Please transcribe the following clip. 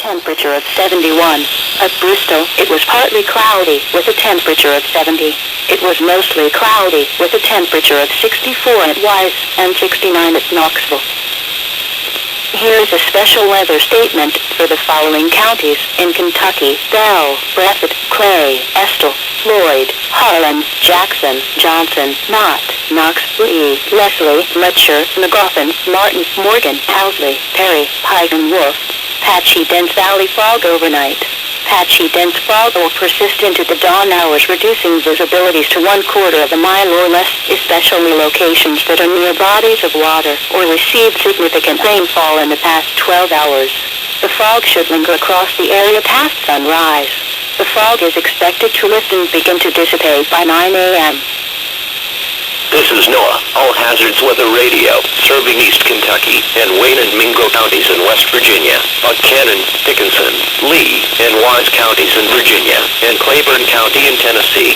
temperature of 71. At Bristol, it was partly cloudy with a temperature of 70. It was mostly cloudy with a temperature of 64 at Wise and 69 at Knoxville. Here's a special weather statement for the following counties in Kentucky: Bell, Breathitt, Clay, Estill, Floyd, Harlan, Jackson, Johnson, Knott, Knox, Lee, Leslie, Letcher, McGoffin, Martin, Morgan, Housley, Perry, Pike, and Wolf. Patchy dense valley fog overnight. Patchy dense fog will persist into the dawn hours, reducing visibilities to 1/4 of a mile or less, especially locations that are near bodies of water or received significant rainfall in the past 12 hours. The fog should linger across the area past sunrise. The fog is expected to lift and begin to dissipate by 9 a.m. This is NOAA, All Hazards Weather Radio, serving East Kentucky and Wayne and Mingo counties in West Virginia, Buchanan, Dickinson, Lee, and Wise counties in Virginia, and Claiborne County in Tennessee.